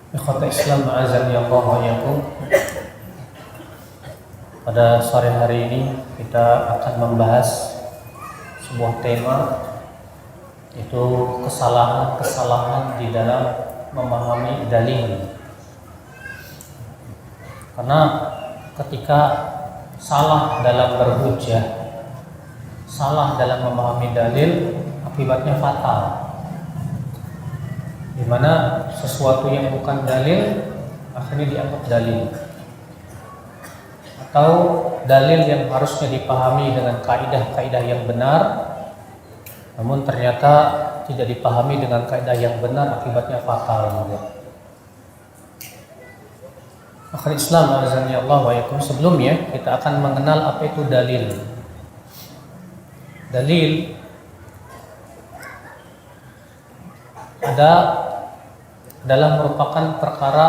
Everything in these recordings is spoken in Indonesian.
Ikhwata Islam azan ya Allah wa iyyakum. Pada sore hari ini kita akan membahas sebuah tema, yaitu kesalahan-kesalahan di dalam memahami dalil. Karena ketika salah dalam berhujjah, salah dalam memahami dalil, akibatnya fatal. Di mana sesuatu yang bukan dalil akhirnya dianggap dalil, atau dalil yang harusnya dipahami dengan kaidah-kaidah yang benar, namun ternyata tidak dipahami dengan kaidah yang benar, akibatnya fatal juga. Akhir Islam azani Allah wa iyyakum, sebelumnya kita akan mengenal apa itu dalil. Dalil adalah merupakan perkara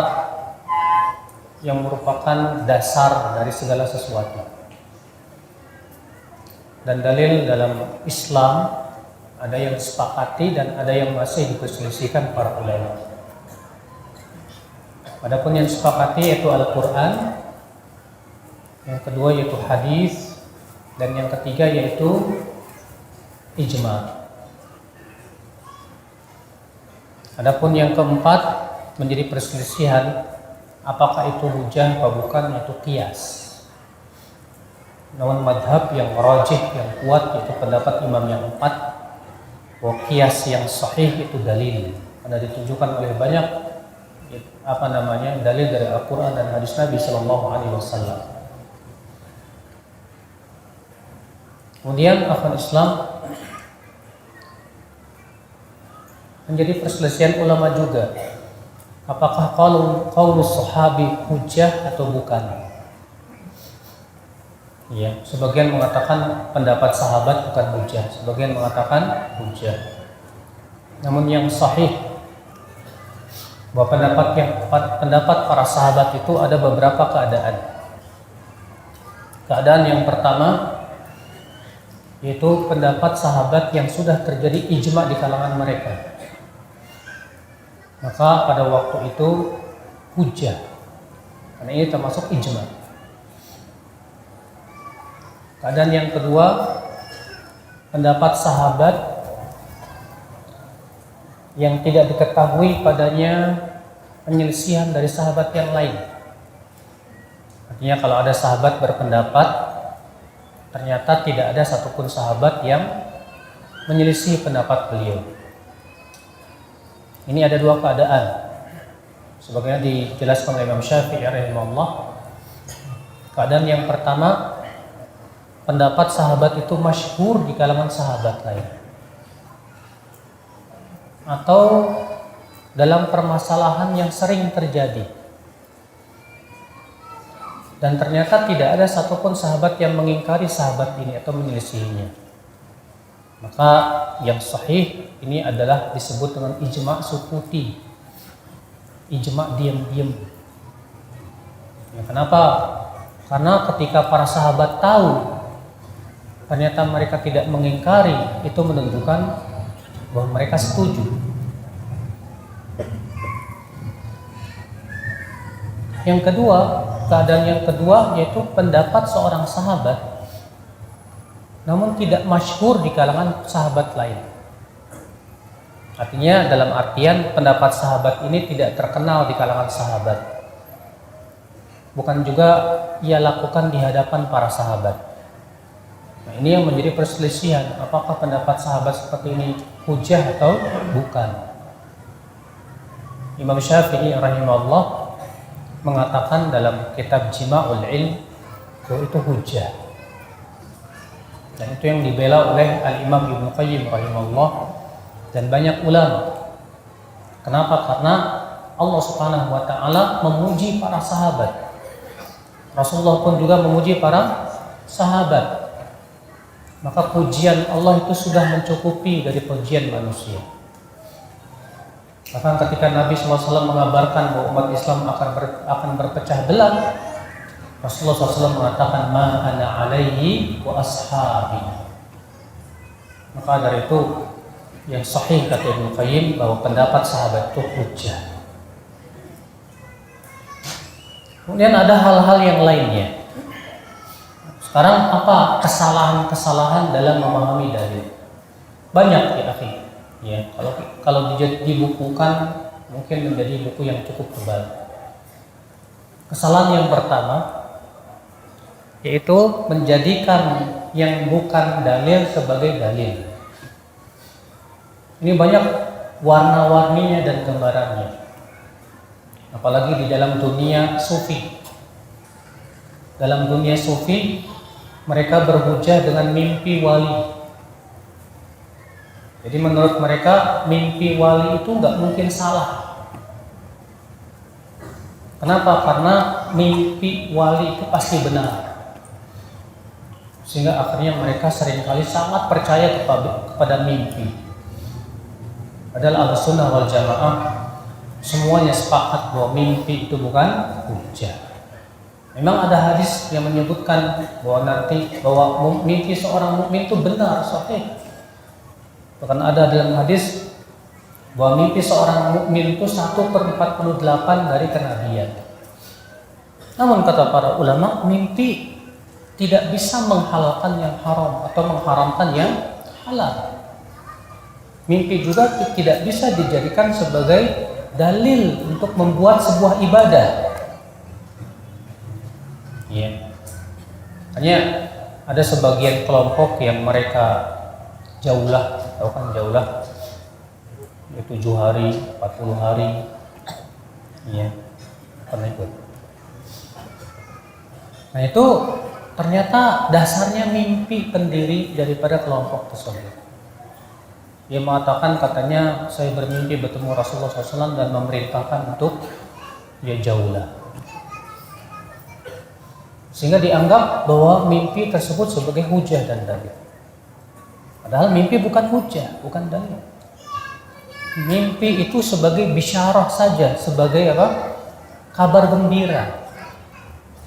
yang merupakan dasar dari segala sesuatu. Dan dalil dalam Islam ada yang disepakati dan ada yang masih diperselisihkan para ulama. Adapun yang disepakati yaitu Al-Quran, yang kedua yaitu hadis, dan yang ketiga yaitu ijma'. Adapun yang keempat menjadi perselisihan, apakah itu hujjah atau bukan, yaitu qiyas. Namun madhab yang rajih, yang kuat, yaitu pendapat imam yang empat, bahwa qiyas yang sahih itu dalil, karena ditunjukkan oleh banyak dalil dari Al-Quran dan hadis Nabi Sallallahu Alaihi Wasallam. Kemudian akhwan Islam, menjadi perselisihan ulama juga, apakah qaulus sahabi hujjah atau bukan. Ya, sebagian mengatakan pendapat sahabat bukan hujjah, sebagian mengatakan hujjah. Namun yang sahih bahwa pendapat para sahabat itu ada beberapa keadaan. Keadaan yang pertama yaitu pendapat sahabat yang sudah terjadi ijma' di kalangan mereka, maka pada waktu itu hujjah, karena ini termasuk ijma'. Keadaan yang kedua, pendapat sahabat yang tidak diketahui padanya penyelisihan dari sahabat yang lain. Artinya kalau ada sahabat berpendapat, ternyata tidak ada satupun sahabat yang menyelisih pendapat beliau. Ini ada dua keadaan, sebagaimana dijelaskan oleh Imam Syafi'i rahimahullah. Keadaan yang pertama, pendapat sahabat itu masyhur di kalangan sahabat lain, atau dalam permasalahan yang sering terjadi, dan ternyata tidak ada satupun sahabat yang mengingkari sahabat ini atau menyelisihinya. Maka yang sahih ini adalah disebut dengan ijma' sukuti, ijma' diam-diam. Ya, kenapa? Karena ketika para sahabat tahu ternyata mereka tidak mengingkari, itu menunjukkan bahwa mereka setuju. Yang kedua, keadaan yang kedua yaitu pendapat seorang sahabat namun tidak masyhur di kalangan sahabat lain. Artinya dalam artian pendapat sahabat ini tidak terkenal di kalangan sahabat, bukan juga ia lakukan di hadapan para sahabat. Nah, ini yang menjadi perselisihan, apakah pendapat sahabat seperti ini hujjah atau bukan. Imam Syafi'i rahimahullah mengatakan dalam kitab Jima'ul Ilm bahwa itu hujjah. Dan itu yang dibela oleh Al-Imam Ibnu Qayyim rahimahullah dan banyak ulama. Kenapa? Karena Allah Subhanahu wa taala memuji para sahabat. Rasulullah pun juga memuji para sahabat. Maka pujian Allah itu sudah mencukupi dari pujian manusia. Bahkan ketika Nabi SAW mengabarkan bahwa umat Islam akan berpecah belah, Rasulullah SAW mengatakan ma ana alaihi wa ashabi. Maka dari itu yang sahih kata Ibnu Qayyim bahwa pendapat sahabat itu hujjah. Kemudian ada hal-hal yang lainnya. Sekarang apa kesalahan-kesalahan dalam memahami dalil? Banyak ya akhi. Ya, kalau dibukukan mungkin menjadi buku yang cukup tebal. Kesalahan yang pertama yaitu menjadikan yang bukan dalil sebagai dalil. Ini banyak warna-warninya dan gambarannya. Apalagi di dalam dunia sufi. Dalam dunia sufi mereka berhujah dengan mimpi wali. Jadi menurut mereka mimpi wali itu nggak mungkin salah. Kenapa? Karena mimpi wali itu pasti benar. Sehingga akhirnya mereka seringkali sangat percaya kepada mimpi. Padahal Ahlussunnah wal Jamaah semuanya sepakat bahwa mimpi itu bukan hujah. Memang ada hadis yang menyebutkan bahwa mimpi seorang mukmin itu benar, sahih. Bahkan ada dalam hadis bahwa mimpi seorang mukmin itu 1/48 dari kenabian. Namun kata para ulama, mimpi tidak bisa menghalalkan yang haram atau mengharamkan yang halal. Mimpi juga tidak bisa dijadikan sebagai dalil untuk membuat sebuah ibadah. Ya. Hanya ada sebagian kelompok yang mereka jaulah, tahu kan jaulah? 7 hari, 40 hari. Iya. Pernah ikut. Nah, itu ternyata dasarnya mimpi pendiri daripada kelompok tersebut. Dia mengatakan katanya saya bermimpi bertemu Rasulullah SAW dan memerintahkan untuk jaulah. Sehingga dianggap bahwa mimpi tersebut sebagai hujah dan dalil. Padahal mimpi bukan hujah, bukan dalil. Mimpi itu sebagai bisyarah saja, sebagai apa? Kabar gembira.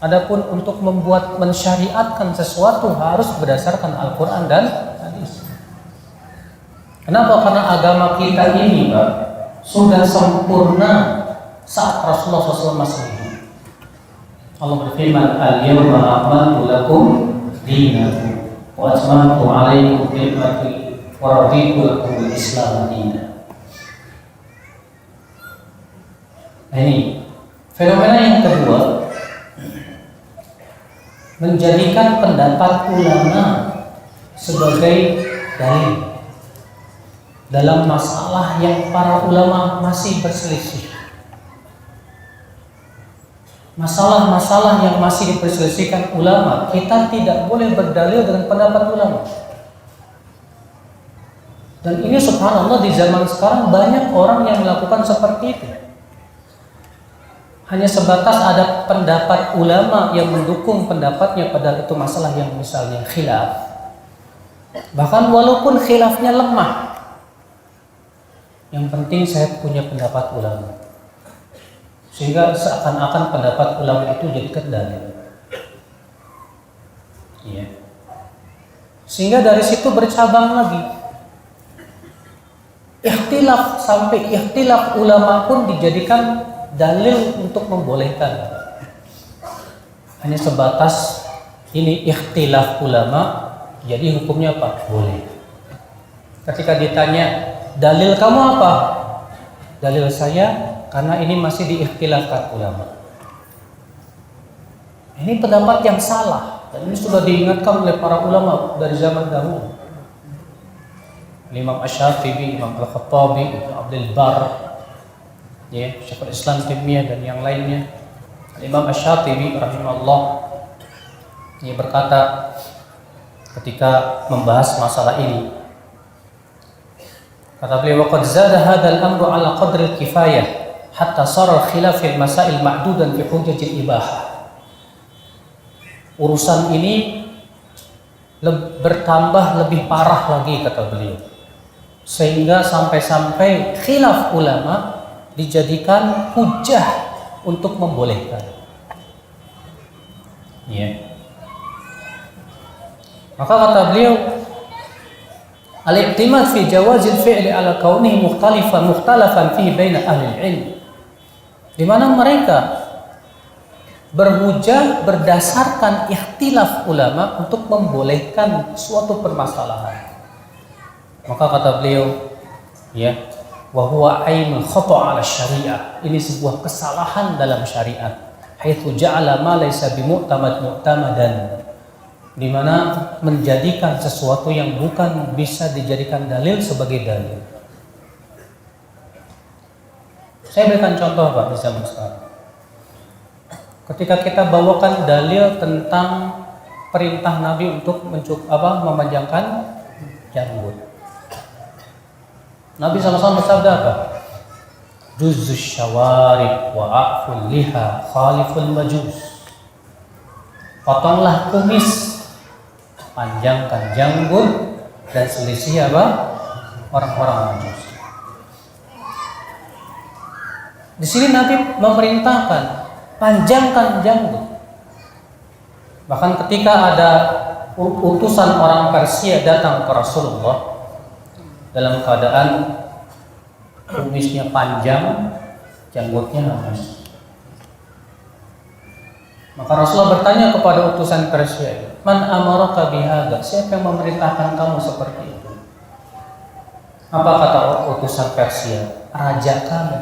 Adapun untuk membuat mensyariatkan sesuatu harus berdasarkan Al-Quran dan hadis. Kenapa? Karena agama kita ini, Pak, sudah sempurna saat Rasulullah SAW masih hidup. Allah berfirman, "Al-yawma akmaltu lakum dinakum wa atmamtu 'alaikum ni'mati wa raditu lakum al-Islam dinan." Nah, ini fenomena yang kedua, menjadikan pendapat ulama sebagai dalil dalam masalah yang para ulama masih berselisih. Masalah-masalah yang masih diperselisihkan ulama, kita tidak boleh berdalil dengan pendapat ulama. Dan ini subhanallah di zaman sekarang banyak orang yang melakukan seperti itu. Hanya sebatas ada pendapat ulama yang mendukung pendapatnya, padahal itu masalah yang misalnya khilaf. Bahkan walaupun khilafnya lemah, yang penting saya punya pendapat ulama. Sehingga seakan-akan pendapat ulama itu jadi dalil. Iya. Sehingga dari situ bercabang lagi. Ikhtilaf, sampai ikhtilaf ulama pun dijadikan dalil untuk membolehkan. Hanya sebatas ini ikhtilaf ulama, jadi hukumnya apa? Boleh. Ketika ditanya, dalil kamu apa? Dalil saya karena ini masih diikhtilafkan ulama. Ini pendapat yang salah dan ini sudah diingatkan oleh para ulama dari zaman dahulu. Imam Asy-Syafi'i, Imam Al-Khattabi, Ibnu Abdul Bar, ya, Syekhul Islam Taimiyah dan yang lainnya. Imam Asy-Syafi'i rahimahullah dia berkata ketika membahas masalah ini, kata beliau, "Waqad zada hadzal amru 'ala qadri al-kifayah hatta sara khilaf fil masail ma'dudan fi hujjatil ibahah." Urusan ini bertambah lebih parah lagi, kata beliau, sehingga sampai-sampai khilaf ulama dijadikan hujjah untuk membolehkan. Ya. Maka kata beliau, al-i'timad fi jawazil fi'li ala kaunihi mukhtalafan fihi baina ahli al-'ilm. Di mana mereka berhujah berdasarkan ikhtilaf ulama untuk membolehkan suatu permasalahan. Maka kata beliau, ya, wa huwa ainul khata' 'ala syariah. Ini sebuah kesalahan dalam syariat. Haitsu ja'ala ma laysa mu'tamadan. Di mana menjadikan sesuatu yang bukan bisa dijadikan dalil sebagai dalil. Saya berikan contoh Pak di zaman sekarang. Ketika kita bawakan dalil tentang perintah Nabi untuk memanjangkan janggut. Nabi SAW bersabda apa? Juzus syawarib wa a'ful liha khaliful majus. Potonglah kumis, panjangkan janggut, dan selisih apa? Orang-orang majus. Di sini Nabi memerintahkan panjangkan janggut. Bahkan ketika ada utusan orang Persia datang ke Rasulullah dalam keadaan kumisnya panjang, janggutnya halus. Maka Rasulullah bertanya kepada utusan Persia, "Man amaraka bihadza?" Siapa yang memerintahkan kamu seperti itu? Apa kata utusan Persia? Raja kamu.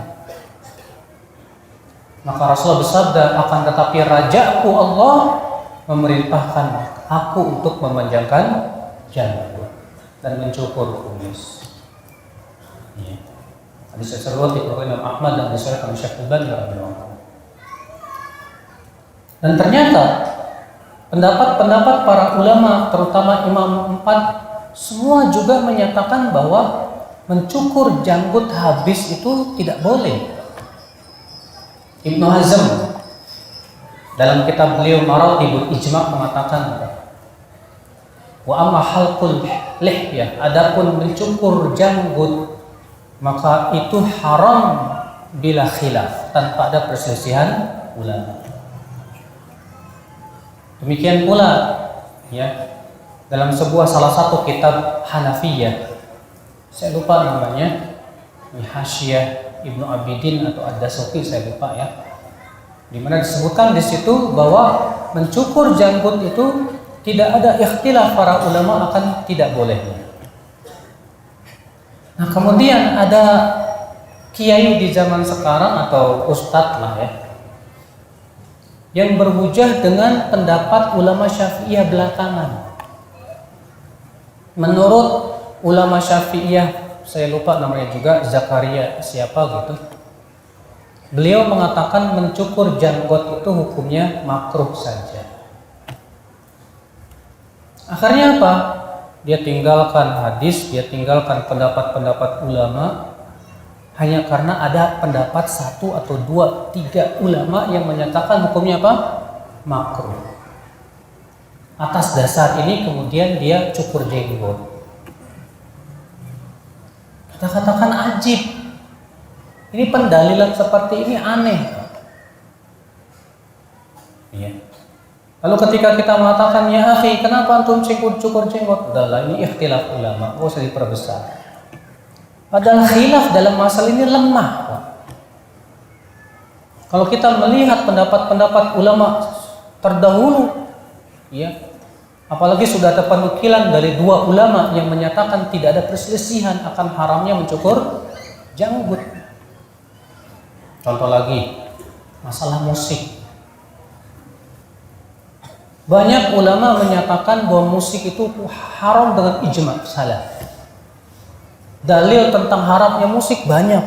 Maka Rasulullah bersabda, akan tetapi rajaku Allah memerintahkan aku untuk memanjangkan janggut dan mencukur kumis. Ya. Hadis tersebut dikeluarkan Imam Ahmad dan disahihkan Syekh Al-Albani rahimahullah. Dan ternyata pendapat-pendapat para ulama, terutama Imam 4, semua juga menyatakan bahwa mencukur janggut habis itu tidak boleh. Ibnu Hazm dalam kitab beliau Maratibul Ijma' mengatakan, wa amma halqul lihyah, adapun mencukur janggut maka itu haram bila khilaf, tanpa ada perselisihan ulama. Demikian pula ya dalam salah satu kitab Hanafiyah, saya lupa namanya, Hasyiah Ibnu Abidin atau Ad-Dasuqi, saya lupa ya, di mana disebutkan di situ bahwa mencukur janggut itu tidak ada ikhtilaf para ulama akan tidak bolehnya. Nah, kemudian ada kiai di zaman sekarang atau ustadz lah ya, yang berhujah dengan pendapat ulama Syafi'iyah belakangan. Menurut ulama Syafi'iyah, saya lupa namanya juga, Zakaria siapa gitu, beliau mengatakan mencukur janggut itu hukumnya makruh saja. Akhirnya apa? Dia tinggalkan hadis, dia tinggalkan pendapat-pendapat ulama hanya karena ada pendapat 1 atau 2, 3 ulama yang menyatakan hukumnya apa? Makruh. Atas dasar ini kemudian dia cukur jenggot. Kita katakan ajib. Ini pendalilan seperti ini aneh. Iya. Lalu ketika kita mengatakan, ya akhi, kenapa antum cukur jenggot? Udahlah, ini ikhtilaf ulama, gak usah diperbesar. Padahal khilaf dalam masalah ini lemah, Pak. Kalau kita melihat pendapat-pendapat ulama terdahulu, ya, apalagi sudah ada penukilan dari 2 ulama yang menyatakan tidak ada perselisihan akan haramnya mencukur janggut. Contoh lagi, masalah musik. Banyak ulama menyatakan bahwa musik itu haram dengan ijma' salaf. Dalil tentang haramnya musik banyak.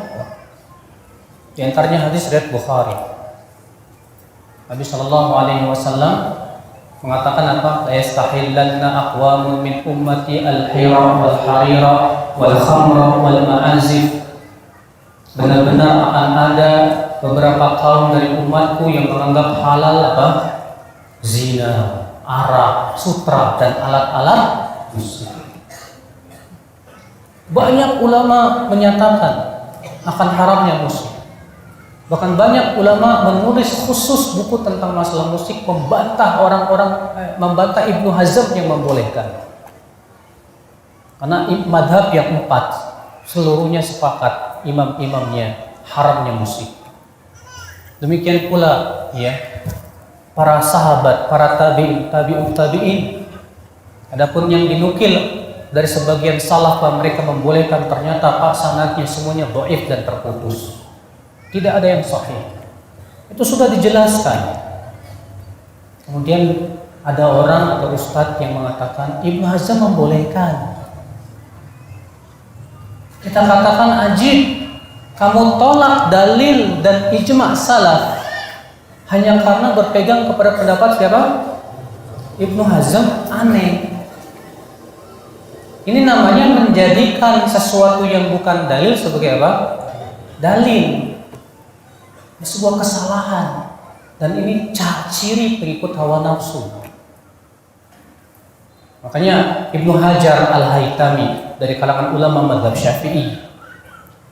Di antaranya hadis riwayat Bukhari. Nabi sallallahu alaihi wasallam mengatakan apa? La yastahillanna aqwamun min ummati al-hira wal harira wal khamra wal ma'azif. Benar-benar akan ada beberapa kaum dari umatku yang menganggap halal apa? Zina, arak, sutra, dan alat-alat musik. Banyak ulama menyatakan akan haramnya musik. Bahkan banyak ulama menulis khusus buku tentang masalah musik, membantah Ibnu Hazm yang membolehkan. Karena madhab yang 4 seluruhnya sepakat, imam-imamnya, haramnya musik. Demikian pula ya para sahabat, para tabi'in, tabi'ut tabi'in. Adapun yang dinukil dari sebagian salaf bahwa mereka membolehkan, ternyata pak sanadnya semuanya dhaif dan terputus. Tidak ada yang sahih. Itu sudah dijelaskan. Kemudian ada orang atau ustadz yang mengatakan Ibnu Hazm membolehkan. Kita katakan ajib, kamu tolak dalil dan ijma' salaf hanya karena berpegang kepada pendapat siapa? Ibnu Hazm. Aneh. Ini namanya menjadikan sesuatu yang bukan dalil sebagai apa? Dalil. Ini sebuah kesalahan. Dan ini ciri pengikut hawa nafsu. Makanya Ibnu Hajar Al-Haytami dari kalangan ulama mazhab Syafi'i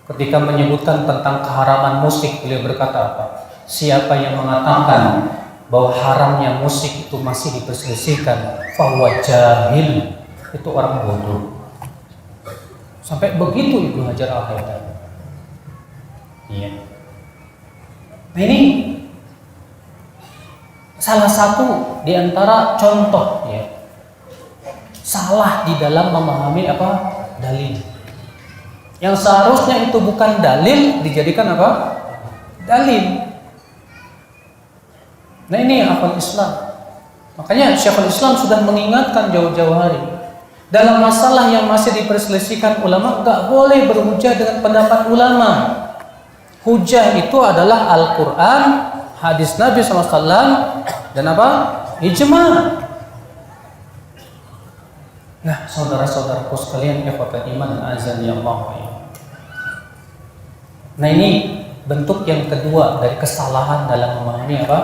ketika menyebutkan tentang keharaman musik, beliau berkata apa? Siapa yang mengatakan bahwa haramnya musik itu masih diperselisihkan, fahuwa jahil, itu orang bodoh. Sampai begitu Ibnu Hajar Al-Haytami. Iya. Nah ini salah satu di antara contoh ya, salah di dalam memahami apa? Dalil. Yang seharusnya itu bukan dalil dijadikan apa? Dalil. Nah ini akal Islam. Makanya Syekhul Islam sudah mengingatkan jauh-jauh hari. Dalam masalah yang masih diperselisihkan ulama, enggak boleh berhujah dengan pendapat ulama. Hujah itu adalah Al-Quran, hadis Nabi SAW, dan apa? Ijma'. Nah, saudara-saudaraku sekalian, ikhwatul iman, azan ya Allah. Nah ini bentuk yang kedua dari kesalahan dalam memahami apa?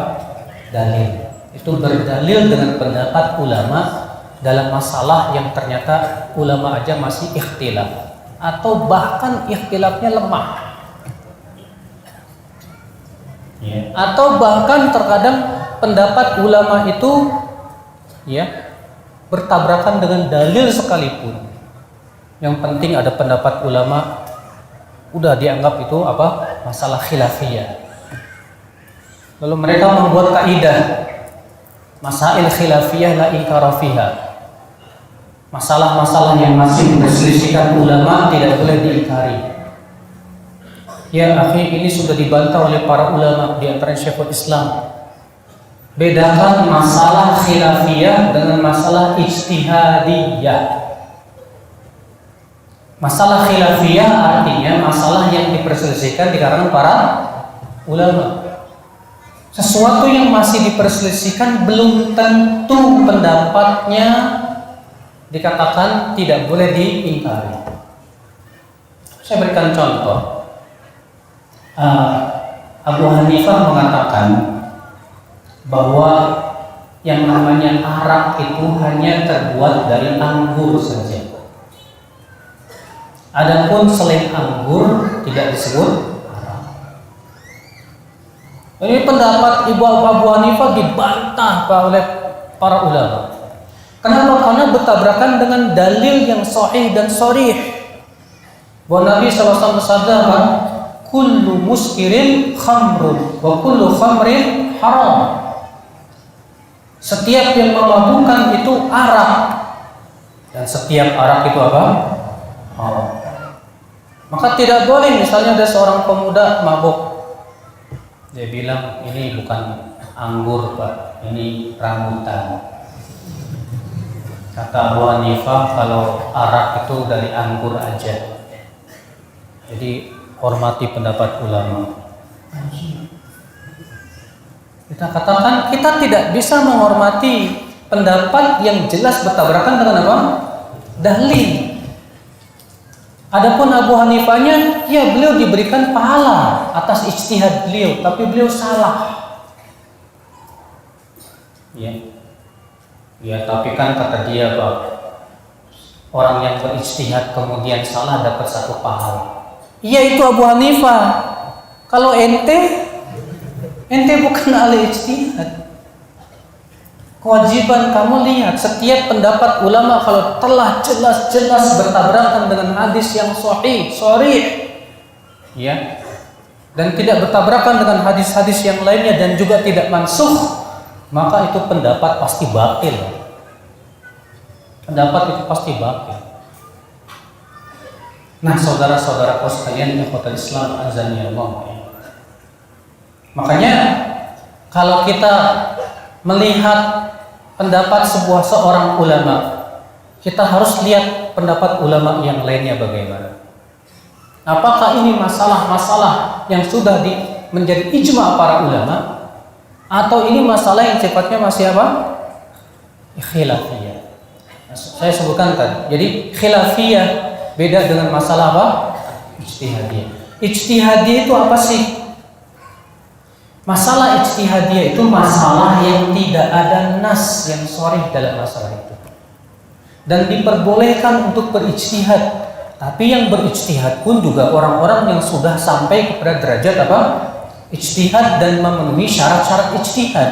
Dalil. Itu berdalil dengan pendapat ulama dalam masalah yang ternyata ulama aja masih ikhtilaf atau bahkan ikhtilafnya lemah. Ya. Atau bahkan terkadang pendapat ulama itu ya bertabrakan dengan dalil sekalipun. Yang penting ada pendapat ulama, udah dianggap itu apa? Masalah khilafiyah. Lalu mereka membuat kaidah masail khilafiyah la inkara fiha. Masalah-masalah yang masih diperselisihkan ulama tidak boleh diingkari. Ya akhi, ini sudah dibantah oleh para ulama di antara Syekhul Islam. Bedakan masalah khilafiyah dengan masalah ijtihadiyah. Masalah khilafiyah artinya masalah yang diperselisihkan di kalangan para ulama. Sesuatu yang masih diperselisihkan belum tentu pendapatnya dikatakan tidak boleh diingkari. Saya berikan contoh. Abu Hanifah mengatakan bahwa yang namanya arak itu hanya terbuat dari anggur saja. Adapun selain anggur tidak disebut arak. Ini pendapat Ibu Abu Hanifah dibantah oleh para ulama. Kenapa? Karena bertabrakan dengan dalil yang sahih dan sharih. Bahwa Nabi SAW bersabda kan, kullu muskirin khamrun wa kullu khamrin haram. Setiap yang memabukkan itu arak dan setiap arak itu apa? Haram. Maka tidak boleh misalnya ada seorang pemuda mabuk, dia bilang ini bukan anggur Pak, ini rambutan. Kata Abu Hanifah kalau arak itu dari anggur aja. Jadi hormati pendapat ulama. Kita katakan kita tidak bisa menghormati pendapat yang jelas bertabrakan dengan apa? Dalil. Adapun Abu Hanifahnya, ya beliau diberikan pahala atas ijtihad beliau, tapi beliau salah. Ya, tapi kan kata dia bahwa orang yang berijtihad kemudian salah dapat satu pahala. Iya itu Abu Hanifah. Kalau ente bukan ahli ijtihad. Kewajiban kamu lihat setiap pendapat ulama kalau telah jelas-jelas bertabrakan dengan hadis yang sahih, sharih, ya, dan tidak bertabrakan dengan hadis-hadis yang lainnya dan juga tidak mansukh, maka itu pendapat pasti batil. Pendapat itu pasti batil. Nah, saudara-saudaraku sekalian, ikhwatul Islam azani Allah. Makanya kalau kita melihat pendapat seorang ulama, kita harus lihat pendapat ulama yang lainnya bagaimana. Apakah ini masalah-masalah yang sudah menjadi ijma' para ulama, atau ini masalah yang sifatnya masih apa? Khilafiyah. Saya sebutkan tadi. Jadi khilafiyah beda dengan masalah apa? Ijtihadiyah. Ijtihadiyah itu apa sih? Masalah ijtihadiyah itu masalah yang tidak ada nas yang sharih dalam masalah itu. Dan diperbolehkan untuk berijtihad. Tapi yang berijtihad pun juga orang-orang yang sudah sampai kepada derajat apa? Ijtihad dan memenuhi syarat-syarat ijtihad.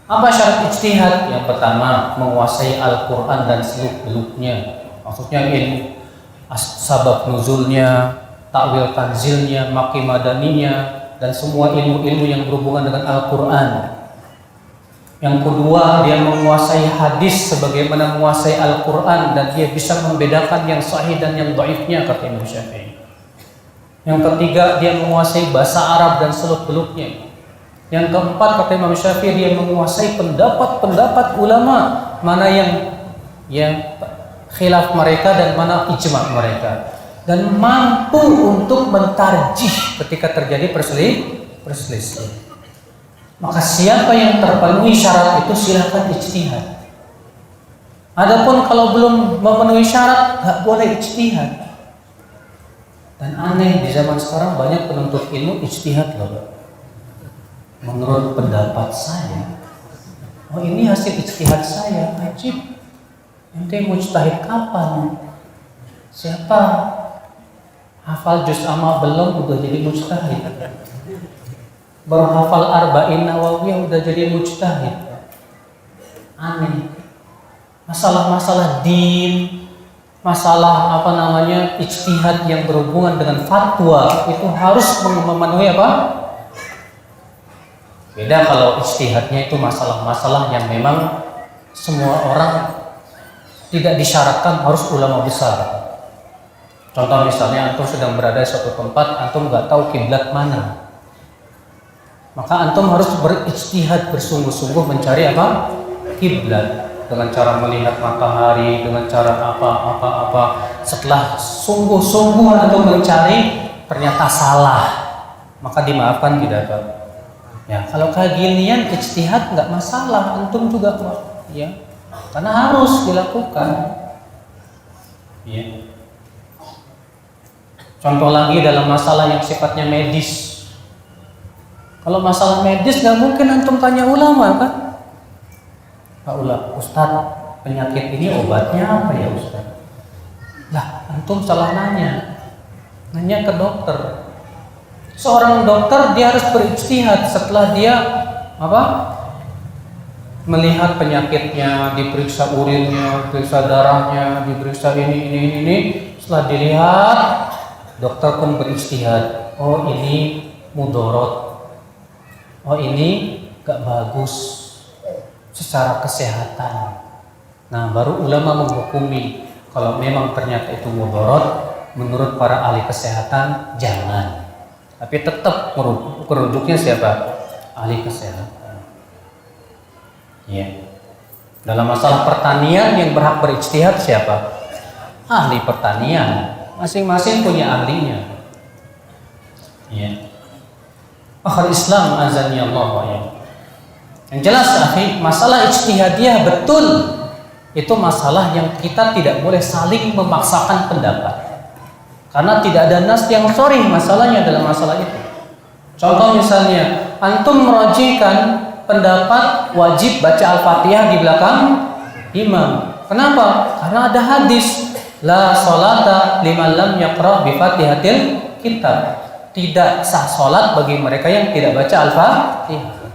Apa syarat ijtihad? Yang pertama, menguasai Al-Quran dan seluk-beluknya. Maksudnya ilmu sabab nuzulnya, takwil tanzilnya, maki madaninya, dan semua ilmu-ilmu yang berhubungan dengan Al-Quran. Yang kedua, dia menguasai hadis sebagaimana menguasai Al-Quran, dan dia bisa membedakan yang sahih dan yang dhaifnya, kata Imam Syafi'i. Yang ketiga, dia menguasai bahasa Arab dan seluk-beluknya. Yang keempat, kata Imam Syafi'i, dia menguasai pendapat-pendapat ulama, mana yang khilaf mereka dan mana ijma' mereka, dan mampu untuk mentarjih ketika terjadi perselisihan. Maka siapa yang terpenuhi syarat itu silakan ijtihad. Adapun kalau belum memenuhi syarat, nggak boleh ijtihad. Dan aneh, di zaman sekarang banyak penuntut ilmu ijtihad loh. Menurut pendapat saya, oh ini hasil ijtihad saya, ajib. Ente mujtahid kapan? Siapa? Hafal juz amma belum udah jadi mujtahid. Baru hafal arba'in nawawiyah udah jadi mujtahid. Aneh. Masalah-masalah din, masalah ijtihad yang berhubungan dengan fatwa itu harus memenuhi apa? Beda kalau ijtihadnya itu masalah-masalah yang memang semua orang tidak disyaratkan harus ulama besar. Contoh misalnya antum sedang berada di suatu tempat, antum nggak tahu kiblat mana, maka antum harus berijtihad bersungguh-sungguh mencari apa? Kiblat, dengan cara melihat matahari, dengan cara apa. Setelah sungguh-sungguh antum mencari ternyata salah, maka dimaafkan tidak apa. Ya, kalau kayak ginian ijtihad nggak masalah, antum juga ya, karena harus dilakukan. Ya. Contoh lagi dalam masalah yang sifatnya medis. Kalau masalah medis nggak mungkin antum tanya ulama kan? Pak Ustadz, penyakit ini obatnya apa ya Ustadz? Lah, antum salah nanya ke dokter. Seorang dokter dia harus berijtihad setelah dia melihat penyakitnya, diperiksa urinnya, diperiksa darahnya, diperiksa ini. Setelah dilihat, dokter pun berijtihad. Oh ini mudorot. Oh ini gak bagus secara kesehatan. Nah baru ulama menghukumi kalau memang ternyata itu mudorot, menurut para ahli kesehatan jangan. Tapi tetap merujuknya siapa? Ahli kesehatan. Ya. Dalam masalah pertanian yang berhak berijtihad siapa? Ahli pertanian. Masing-masing punya ahlinya. Ya. Akhir Islam azani Allah wa ya. Yang jelas akhi, masalah ijtihadiyah betul itu masalah yang kita tidak boleh saling memaksakan pendapat. Karena tidak ada nas yang sharih masalahnya dalam masalah itu. Contoh misalnya, antum merajihkan pendapat wajib baca Al-Fatihah di belakang imam. Kenapa? Karena ada hadis la sholata liman lam yaqra bi Fatihatil kitab. Tidak sah sholat bagi mereka yang tidak baca Al-Fatihah.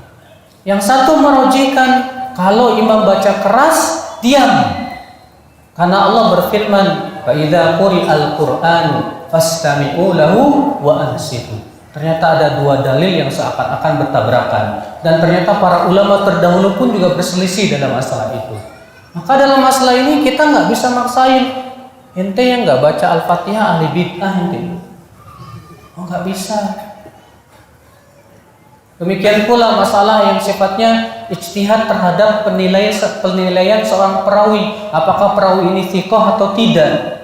Yang satu merajihkan kalau imam baca keras diam. Karena Allah berfirman, "Fa idza quri'al Qur'anu fastami'u lahu wa ansitu." Ternyata ada dua dalil yang seakan-akan bertabrakan. Dan ternyata para ulama terdahulu pun juga berselisih dalam masalah itu. Maka dalam masalah ini kita nggak bisa maksain. Ente yang nggak baca Al-Fatihah ahli bid'ah ente. Oh nggak bisa. Demikian pula masalah yang sifatnya ijtihad terhadap penilaian seorang perawi, apakah perawi ini thiqah atau tidak.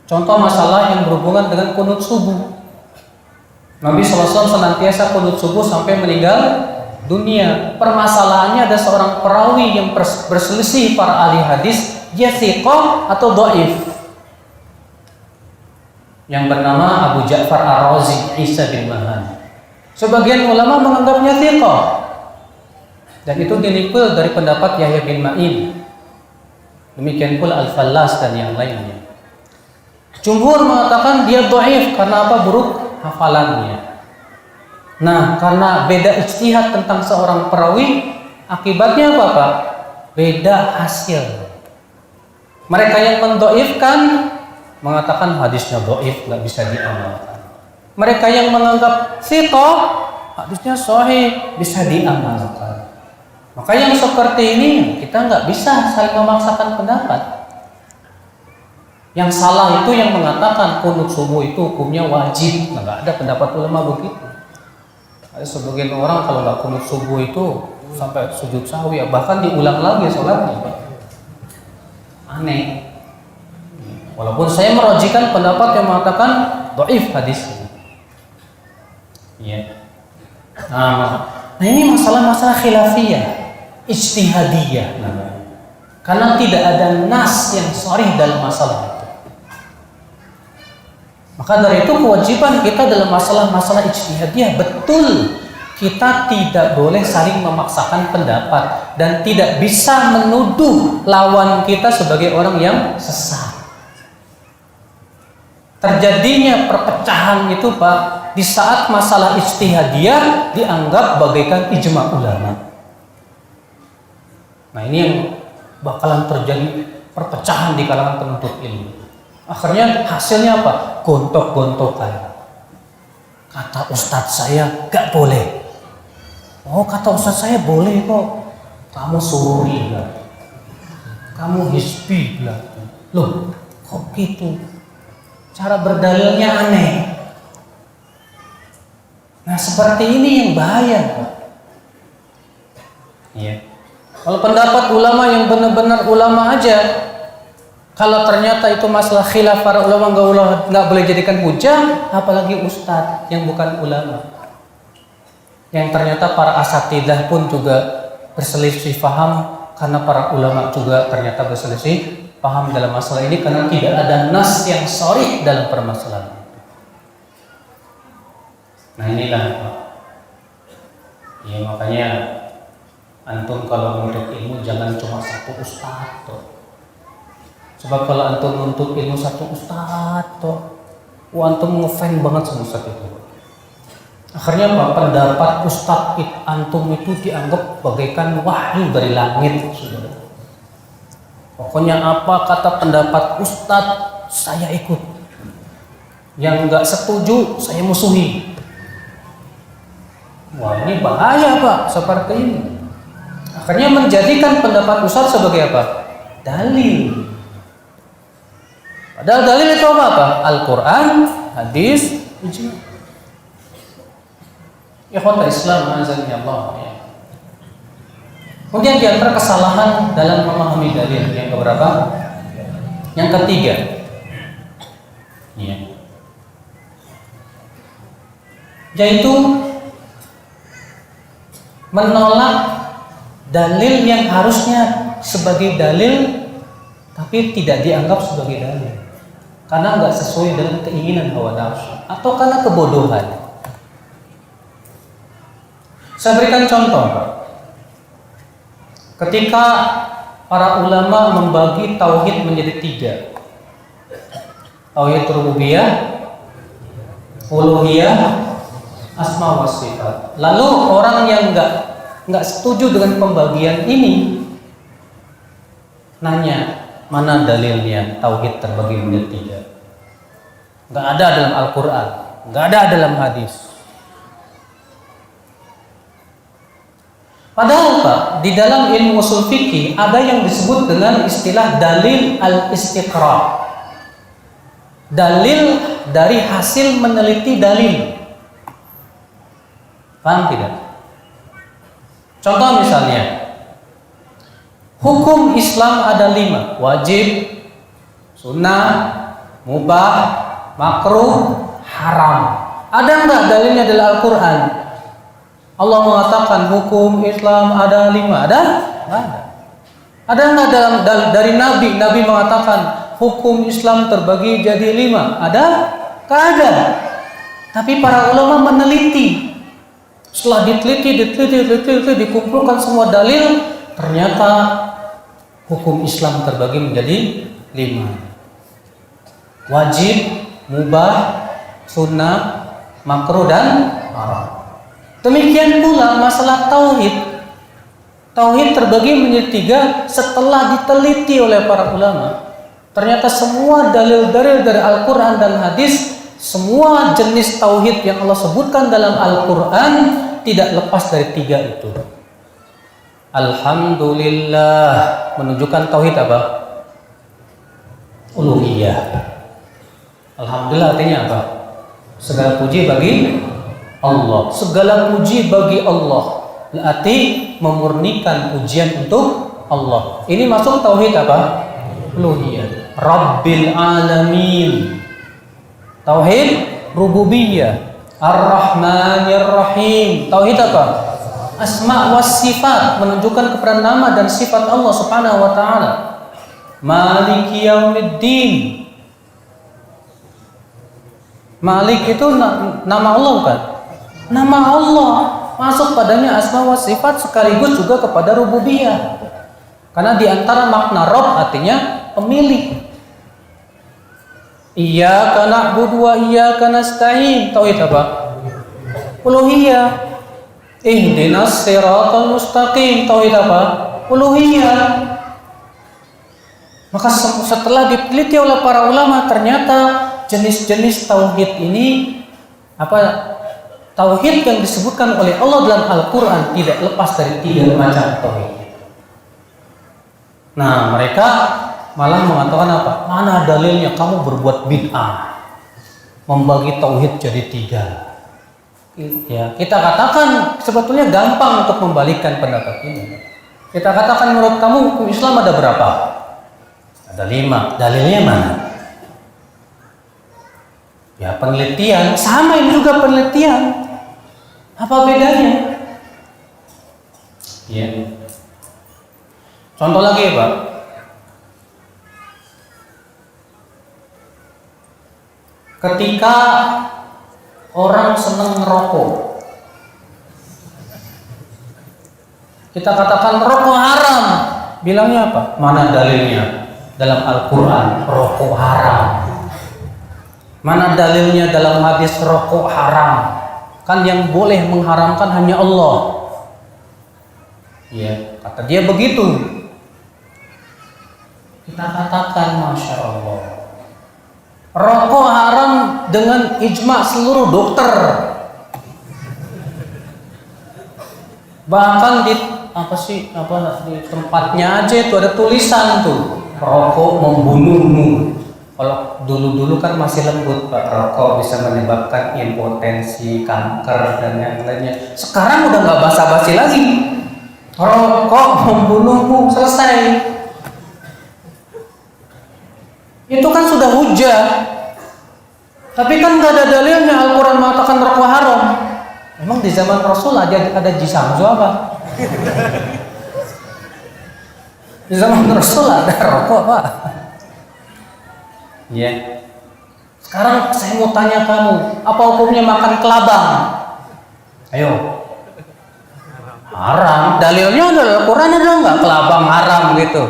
Contoh masalah yang berhubungan dengan kunut subuh. Nabi SAW senantiasa kunut subuh sampai meninggal dunia. Permasalahannya ada seorang perawi yang berselisih para ahli hadis, dia thiqah atau dhaif. Yang bernama Abu Ja'far Ar-Razi, Isa bin Mahan. Sebagian ulama menganggapnya thiqah. Dan itu dinukil dari pendapat Yahya bin Ma'in. Demikian pula Al-Fallas dan yang lainnya. Jumhur mengatakan dia dhaif karena apa? Buruk hafalannya. Nah, karena beda ijtihad tentang seorang perawi, akibatnya apa, Pak? Beda hasil. Mereka yang mendhaifkan mengatakan hadisnya dhaif, nggak bisa diamalkan. Mereka yang menganggap thiqah, hadisnya sahih, bisa diamalkan. Maka yang seperti ini kita nggak bisa saling memaksakan pendapat. Yang salah itu yang mengatakan kunut subuh itu hukumnya wajib. Nah, nggak ada pendapat ulama begitu. Ada sebagian orang kalau nggak kunut subuh itu sampai sujud sahwi, bahkan diulang lagi sholatnya. Aneh. Walaupun saya merojikan pendapat yang mengatakan dhaif hadisnya. Ya. Nah, ini masalah-masalah khilafiyah, ijtihadiyah. Karena tidak ada nas yang sharih dalam masalah itu. Maka dari itu kewajiban kita dalam masalah-masalah ijtihadiyah, betul kita tidak boleh saling memaksakan pendapat dan tidak bisa menuduh lawan kita sebagai orang yang sesat. Terjadinya perpecahan itu, Pak, di saat masalah ijtihadiyah dianggap bagaikan ijma ulama. Nah, ini yang bakalan terjadi perpecahan di kalangan penuntut ilmu. Akhirnya hasilnya apa? Gontok-gontokan. Kata ustadz saya gak boleh. Oh, kata ustadz saya boleh kok. Kamu sururi lah. Kamu hisbi lah. Loh, kok gitu? Cara berdalilnya aneh. Nah, seperti ini yang bahaya, Pak. Iya. Kalau pendapat ulama yang benar-benar ulama aja, kalau ternyata itu masalah khilaf para ulama nggak boleh jadikan hujah, apalagi ustadz yang bukan ulama. Yang ternyata para asatidzah pun juga berselisih paham karena para ulama juga ternyata berselisih paham dalam masalah ini karena tidak ada nas yang sharih dalam permasalahan itu. Nah, inilah, Pak. Ya, makanya antum kalau menuntut ilmu jangan cuma satu ustadz toh. Sebab kalau antum menuntut ilmu satu ustadz toh, antum ngefan banget sama ustadz itu. Akhirnya Pak, pendapat ustadz antum itu dianggap bagaikan wahyu dari langit, saudara. Pokoknya apa kata pendapat ustadz saya ikut. Yang nggak setuju saya musuhi. Wah, ini bahaya, Pak, seperti ini. Akhirnya menjadikan pendapat ustadz sebagai apa? Dalil. Padahal dalil itu apa? Al-Quran, hadis, ijma. Ikhwatul Islam, azza Allah. Kemudian di antara kesalahan dalam memahami dalil yang keberapa? Yang ketiga, ya, yaitu menolak dalil yang harusnya sebagai dalil tapi tidak dianggap sebagai dalil karena nggak sesuai dengan keinginan hawa nafsu atau karena kebodohan. Saya berikan contoh, Pak. Ketika para ulama membagi tauhid menjadi 3. Tauhid rububiyah, uluhiyah, asma wa sifat. Lalu orang yang nggak setuju dengan pembagian ini nanya, mana dalilnya tauhid terbagi menjadi 3? Nggak ada dalam Al-Quran. nggak ada dalam hadis. Padahal Pak, di dalam ilmu usul fikih ada yang disebut dengan istilah dalil al-istiqra. Dalil dari hasil meneliti dalil. Paham tidak? Contoh misalnya, hukum Islam ada 5, wajib, sunnah, mubah, makruh, haram. Ada nggak dalilnya dalam Al-Quran? Allah mengatakan hukum Islam ada 5, ada? Nggak ada. Ada nggak dari Nabi? Nabi mengatakan hukum Islam terbagi jadi 5, ada? Nggak ada. Tapi para ulama meneliti. Setelah diteliti, dikumpulkan semua dalil, ternyata hukum Islam terbagi menjadi 5. Wajib, mubah, sunnah, makruh, dan haram. Demikian pula masalah tauhid. Tauhid terbagi menjadi 3 setelah diteliti oleh para ulama. Ternyata semua dalil-dalil dari Al-Quran dan hadis, semua jenis tauhid yang Allah sebutkan dalam Al-Quran tidak lepas dari 3 itu. Alhamdulillah menunjukkan tauhid apa? Uluhiyah. Alhamdulillah artinya apa? Segala puji bagi Allah. Segala puji bagi Allah. Berarti memurnikan pujian untuk Allah. Ini masuk tauhid apa? Uluhiyah. Rabbil alamin. Tauhid rububiyah. Ar-Rahmanir Rahim. Tauhid apa? Asma was sifat, menunjukkan kepada nama dan sifat Allah Subhanahu wa taala. Maliki yaumiddin. Malik itu nama Allah bukan? Nama Allah, masuk padanya asma wa sifat sekaligus juga kepada rububiyah. Karena di antara makna Rabb artinya pemilik. Iyyaka na'budu wa iyyaka nasta'in. Tauhid apa? Uluhiyah. Ihdinas siratal mustaqim. Tauhid apa? Uluhiyah. Maka setelah diteliti oleh para ulama, ternyata jenis-jenis tauhid ini tauhid yang disebutkan oleh Allah dalam Al-Quran tidak lepas dari 3 macam tauhid. Nah, mereka malah mengatakan apa? Mana dalilnya kamu berbuat bid'ah, membagi tauhid jadi 3? Ya, kita katakan sebetulnya gampang untuk membalikkan pendapat ini. Kita katakan menurut kamu hukum Islam ada berapa? Ada 5. Dalilnya mana? Ya, penelitian. Sama ini juga penelitian. Apa bedanya? Ya. Contoh lagi, Pak. Ketika orang senang ngerokok, kita katakan rokok haram. Bilangnya apa? Mana dalilnya? Dalam Al-Quran, rokok haram. Mana dalilnya dalam hadis rokok haram? Kan yang boleh mengharamkan hanya Allah. Ya, kata dia begitu. Kita katakan Masya Allah, rokok haram dengan ijma seluruh dokter. Bahkan di di tempatnya aja itu ada tulisan tuh, rokok membunuhmu. Kalau dulu-dulu kan masih lembut Pak, rokok bisa menyebabkan impotensi, kanker, dan yang lainnya. Sekarang udah nggak basa-basi lagi. Rokok membunuhmu, selesai. Itu kan sudah hujah. Tapi kan nggak ada dalilnya Al-Quran mengatakan rokok haram. Emang di zaman Rasul ada jisamsu apa? Di zaman Rasul ada rokok Pak. Ya. Sekarang saya mau tanya kamu, apa hukumnya makan kelabang? Ayo. Haram. Dalilnya ada Al-Quran ada nggak kelabang haram gitu?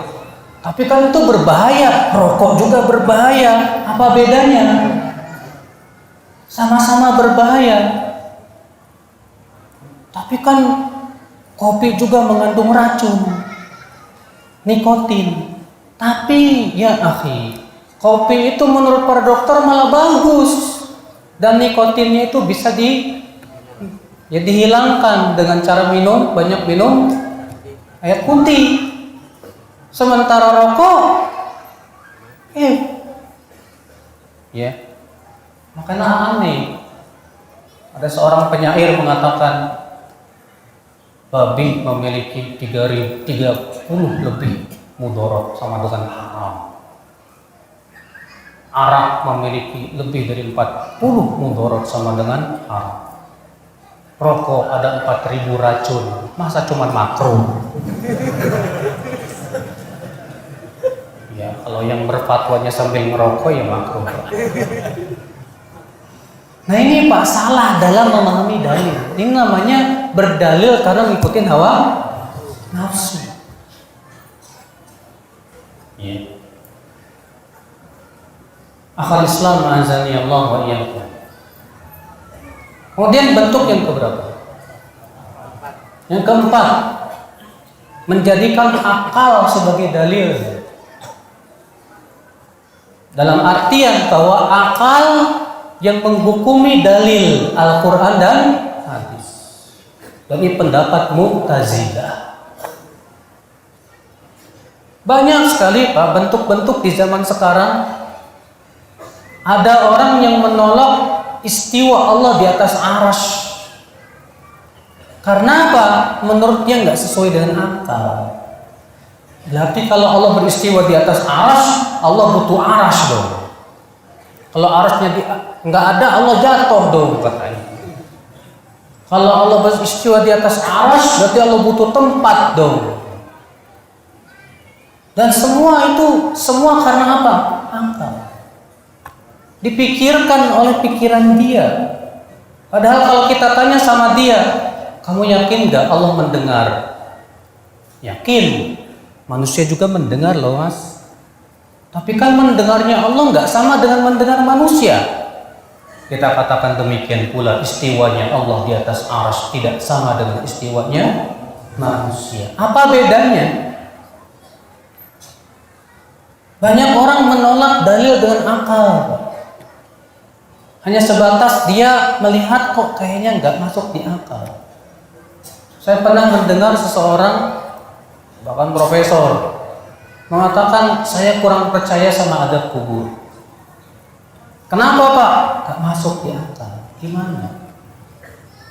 Tapi kan itu berbahaya. Rokok juga berbahaya. Apa bedanya? Sama-sama berbahaya. Tapi kan kopi juga mengandung racun, nikotin. Tapi ya akhi, kopi itu menurut para dokter malah bagus. Dan nikotinnya itu bisa dihilangkan dengan cara banyak minum air putih. Sementara rokok, makanya aneh. Ada seorang penyair mengatakan babi memiliki 30 lebih mudarat sama dengan haram. Arak memiliki lebih dari 40 mudarat sama dengan haram. Rokok ada 4.000 racun, masa cuma makruh? Ya, kalau yang berfatwanya sambil ngerokok ya makruh. Nah ini Pak salah dalam memahami dalil. Ini namanya berdalil karena ngikutin hawa nafsu. Ya. Akhal Islam azani Allah wa iyyakum. Kemudian bentuk yang keberapa? Yang keempat, menjadikan akal sebagai dalil. Dalam artian bahwa akal yang menghukumi dalil Al-Quran dan hadis. Ini pendapat Mu'tazilah. Banyak sekali Pak bentuk-bentuk di zaman sekarang. Ada orang yang menolak istiwa Allah di atas arasy. Karena apa? Menurut dia nggak sesuai dengan akal. Berarti kalau Allah beristiwa di atas arasy, Allah butuh arasy dong. Kalau arasnya nggak ada, Allah jatuh dong katanya. Kalau Allah beristiwa di atas arasy, berarti Allah butuh tempat dong. Dan semua karena apa? Akal. Dipikirkan oleh pikiran dia. Padahal kalau kita tanya sama dia, kamu yakin nggak Allah mendengar? Yakin. Manusia juga mendengar loh mas. Tapi kan mendengarnya Allah nggak sama dengan mendengar manusia. Kita katakan demikian pula istiwanya Allah di atas arsy tidak sama dengan istiwanya manusia. Apa bedanya? Banyak orang menolak dalil dengan akal. Hanya sebatas dia melihat kok kayaknya nggak masuk di akal. Saya pernah mendengar seseorang, bahkan profesor, mengatakan saya kurang percaya sama azab kubur. Kenapa Pak? Gak masuk di akal. Gimana?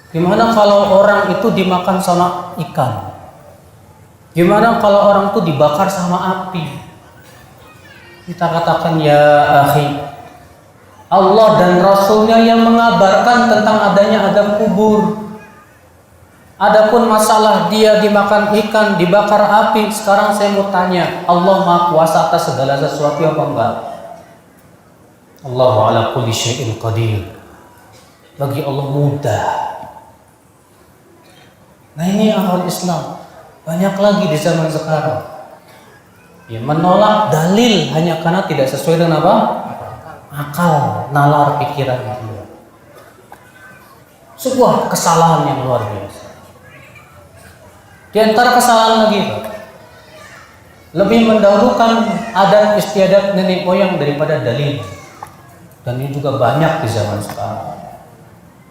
Gimana kalau orang itu dimakan sama ikan? Gimana kalau orang itu dibakar sama api? Kita katakan ya akhi, Allah dan Rasulnya yang mengabarkan tentang adanya azab kubur. Adapun masalah dia dimakan ikan, dibakar api, sekarang saya mau tanya, Allah Maha Kuasa atas segala sesuatu apa enggak? Allahu ala kulli syai'in qadir. Bagi Allah mudah. Nah ini akal Islam. Banyak lagi di zaman sekarang. Ya, menolak dalil hanya karena tidak sesuai dengan apa? Akal, nalar pikiran dia. Sebuah kesalahan yang luar biasa. Di antara kesalahan lagi, lebih mendahulukan adat istiadat nenek moyang daripada dalil. Dan ini juga banyak di zaman sekarang.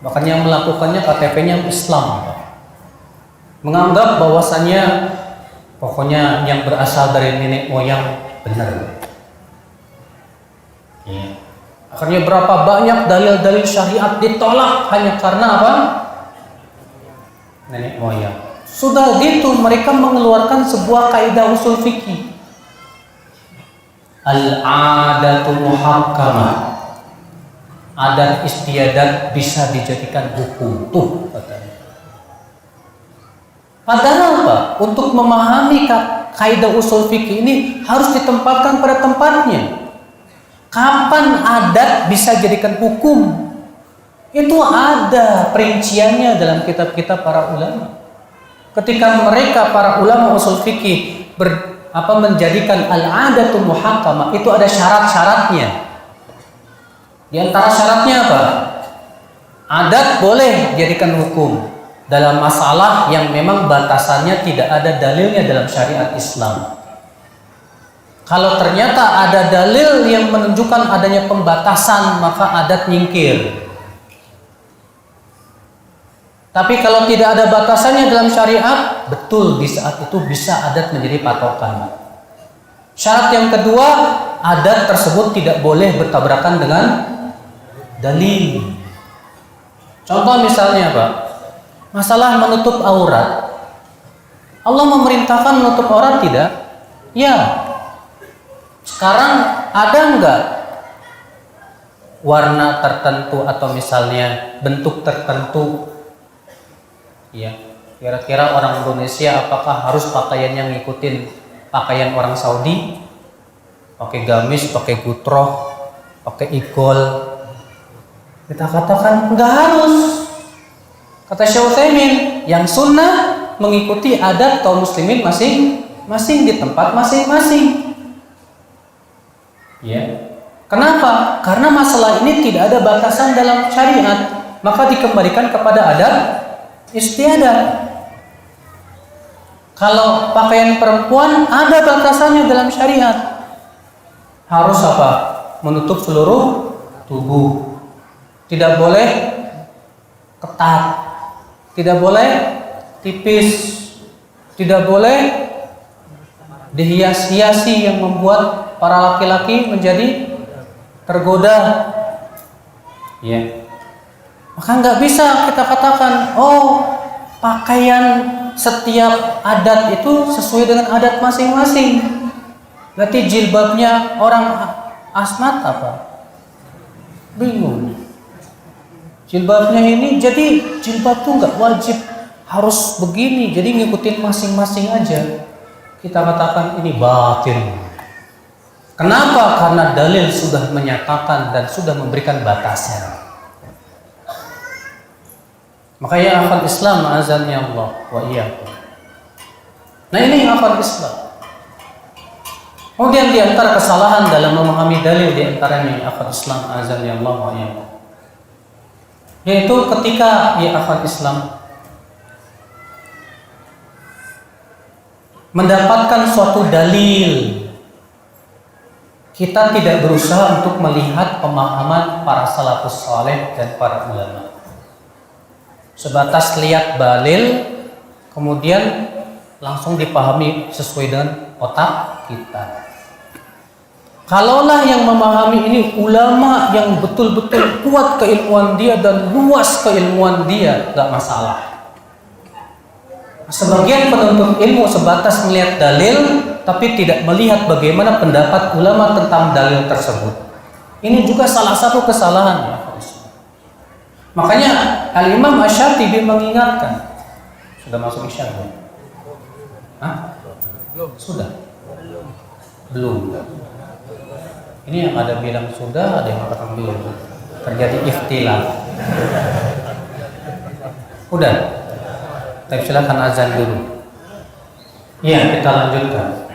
Bahkan yang melakukannya KTP-nya Islam. Menganggap bahwasannya pokoknya yang berasal dari nenek moyang benar. Ya. Akhirnya berapa banyak dalil-dalil syariat ditolak hanya karena apa? Nenek moyang. Sudah gitu mereka mengeluarkan sebuah kaidah usul fikih. Al-'adatu muhakkamah. Adat istiadat bisa dijadikan hukum tuh katanya. Padahal apa? Untuk memahami kaidah usul fikih ini harus ditempatkan pada tempatnya. Kapan adat bisa jadikan hukum? Itu ada perinciannya dalam kitab-kitab para ulama. Ketika mereka para ulama usul fikih menjadikan al-'adatu muhakkamah, itu ada syarat-syaratnya. Di antara syaratnya apa? Adat boleh dijadikan hukum dalam masalah yang memang batasannya tidak ada dalilnya dalam syariat Islam. Kalau ternyata ada dalil yang menunjukkan adanya pembatasan, maka adat nyingkir. Tapi kalau tidak ada batasannya dalam syariat, betul di saat itu bisa adat menjadi patokan. Syarat yang kedua, adat tersebut tidak boleh bertabrakan dengan dalil. Contoh misalnya Pak, masalah menutup aurat. Allah memerintahkan menutup aurat tidak? Ya. Sekarang ada enggak warna tertentu atau misalnya bentuk tertentu? Ya, kira-kira orang Indonesia apakah harus pakaiannya ngikutin pakaian orang Saudi? Pakai gamis, pakai gutroh, pakai igol? Kita katakan enggak harus. Kata Syekh Utsaimin, yang sunnah mengikuti adat kaum muslimin masing-masing di tempat masing-masing. Ya. Kenapa? Karena masalah ini tidak ada batasan dalam syariat, maka dikembalikan kepada adat istiadat. Kalau pakaian perempuan ada batasannya dalam syariat. Harus apa? Menutup seluruh tubuh. Tidak boleh ketat. Tidak boleh tipis. Tidak boleh dihias-hiasi yang membuat para laki-laki menjadi tergoda. Ya. Maka nggak bisa kita katakan, oh pakaian setiap adat itu sesuai dengan adat masing-masing. Berarti jilbabnya orang asmat apa? Bingung. Jilbabnya ini, jadi jilbab tuh nggak wajib harus begini, jadi ngikutin masing-masing aja. Kita katakan ini batil. Kenapa? Karena dalil sudah menyatakan dan sudah memberikan batasnya. Makanya akhwat Islam azan ya Allah wa iyyakum. Nah ini akhwat Islam. Kemudian di antara kesalahan dalam memahami dalil di antaranya akhwat Islam azan ya Allah wa iyyakum, yaitu ketika ya akhwat Islam mendapatkan suatu dalil, kita tidak berusaha untuk melihat pemahaman para salafus saleh dan para ulama. Sebatas lihat dalil, kemudian langsung dipahami sesuai dengan otak kita. Kalaulah yang memahami ini ulama yang betul-betul kuat keilmuan dia dan luas keilmuan dia, gak masalah. Sebagian penuntut ilmu sebatas melihat dalil, tapi tidak melihat bagaimana pendapat ulama tentang dalil tersebut. Ini juga salah satu kesalahan ya. Makanya Al-Imam Asy-Syatibi mengingatkan. Sudah masuk isya belum? Hah? Sudah? Belum. Ini yang ada bilang sudah, ada yang mengatakan belum. Terjadi ikhtilaf. Udah. Tapi silakan azan dulu. Iya, kita lanjutkan.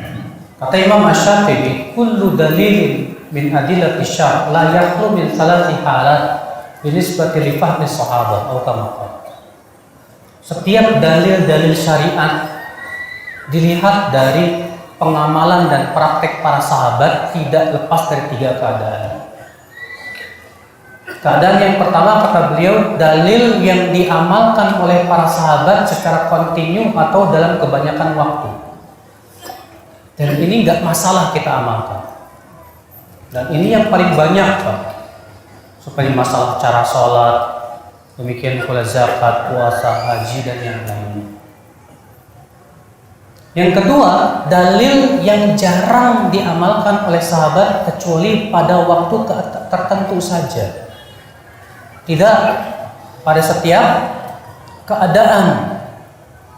Kata Imam Asy-Syatibi, kullu dalilin min adillati syar' la yakhlu min salati halat binisbati li fahmi sahabat atau kama qala. Setiap dalil-dalil syariat dilihat dari pengamalan dan praktek para sahabat tidak lepas dari tiga keadaan. Keadaan yang pertama kata beliau, dalil yang diamalkan oleh para sahabat secara kontinu atau dalam kebanyakan waktu. Dan ini nggak masalah kita amalkan. Dan ini yang paling banyak Pak. Seperti masalah cara sholat, demikian pula zakat, puasa, haji dan yang lainnya. Yang kedua, dalil yang jarang diamalkan oleh sahabat kecuali pada waktu tertentu saja. Tidak pada setiap keadaan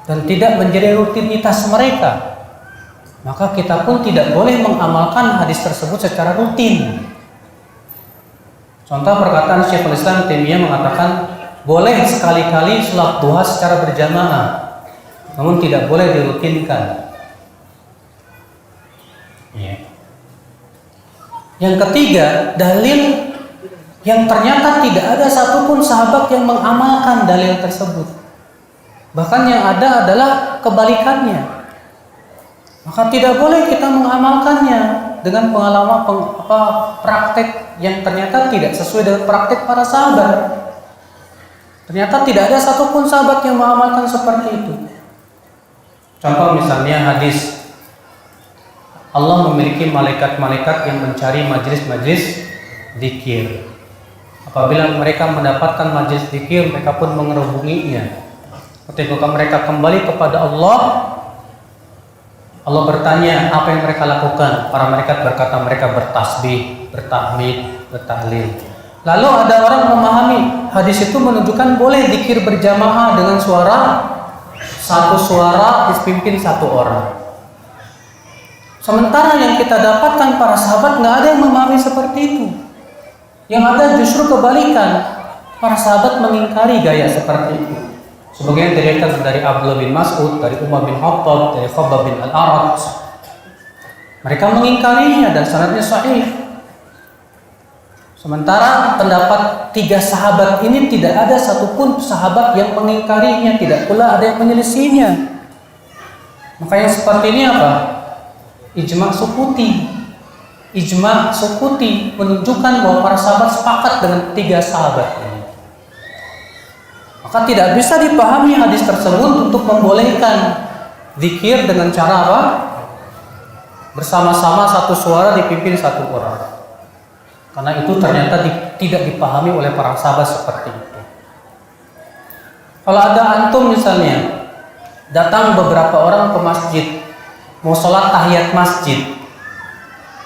dan tidak menjadi rutinitas mereka. Maka kita pun tidak boleh mengamalkan hadis tersebut secara rutin. Contoh perkataan Syekhul Islam Taimiyah mengatakan boleh sekali-kali sholat duha secara berjamaah, namun tidak boleh dirutinkan. Ya. Yang ketiga, dalil yang ternyata tidak ada satupun sahabat yang mengamalkan dalil tersebut. Bahkan yang ada adalah kebalikannya. Maka tidak boleh kita mengamalkannya dengan pengalaman praktek yang ternyata tidak sesuai dengan praktek para sahabat. Ternyata tidak ada satupun sahabat yang mengamalkan seperti itu. Contoh misalnya hadis, Allah memiliki malaikat-malaikat yang mencari majlis-majlis zikir. Apabila mereka mendapatkan majlis zikir, mereka pun mengerubunginya. Ketika mereka kembali kepada Allah, Allah bertanya apa yang mereka lakukan. Para malaikat berkata mereka bertasbih, bertahmid, bertahlil. Lalu ada orang memahami hadis itu menunjukkan boleh zikir berjamaah dengan satu suara dipimpin satu orang. Sementara yang kita dapatkan para sahabat nggak ada yang memahami seperti itu. Yang ada justru kebalikan. Para sahabat mengingkari gaya seperti itu. Sebagian diriwayatkan dari Abdullah bin Mas'ud, dari Umar bin Khattab, dari Khabbab bin Al-Arat. Mereka mengingkarinya dan sanadnya sahih. Sementara pendapat 3 sahabat ini tidak ada satupun sahabat yang mengingkarinya, tidak pula ada yang menyelisihinya. Maka yang seperti ini apa? Ijma' sukuti. Ijma' sukuti menunjukkan bahwa para sahabat sepakat dengan 3 sahabat ini. Maka tidak bisa dipahami hadis tersebut untuk membolehkan zikir dengan cara apa? Bersama-sama satu suara dipimpin satu orang. Karena itu ternyata tidak dipahami oleh para sahabat seperti itu. Kalau ada antum misalnya datang beberapa orang ke masjid, mau sholat tahiyat masjid,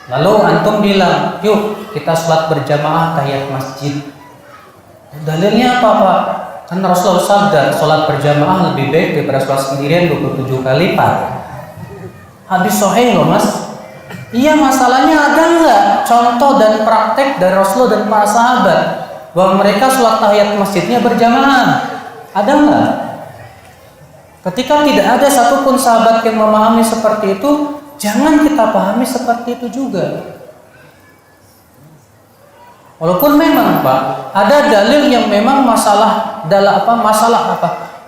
lalu antum bilang, yuk kita sholat berjamaah tahiyat masjid. Dalilnya apa Pak? Kan Rasulullah sabda, sholat berjamaah lebih baik daripada sholat sendirian 27 kali lipat. Hadis sahih loh Mas. Iya, masalahnya ada nggak contoh dan praktek dari Rasulullah dan para sahabat bahwa mereka sholat tahiyat masjidnya berjamaah? Ada nggak? Ketika tidak ada satupun sahabat yang memahami seperti itu, jangan kita pahami seperti itu juga. Walaupun memang Pak, ada dalil yang memang masalah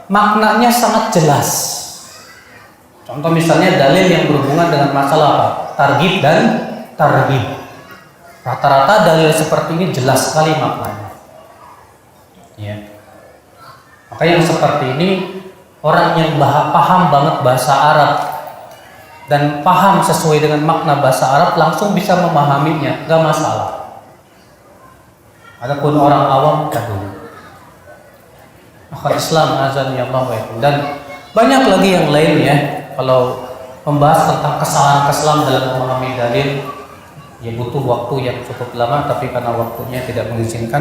maknanya sangat jelas. Contoh misalnya dalil yang berhubungan dengan masalah apa? Targhib dan targhib. Rata-rata dalil seperti ini jelas sekali maknanya. Ya. Maka yang seperti ini orang yang paham banget bahasa Arab dan paham sesuai dengan makna bahasa Arab langsung bisa memahaminya, gak masalah. Adapun orang awam dulu. Akhwat Islam azan ya Allah dan banyak lagi yang lain ya. Kalau membahas tentang kesalahan-kesalahan dalam memahami dalil, ya butuh waktu yang cukup lama, tapi karena waktunya tidak mengizinkan.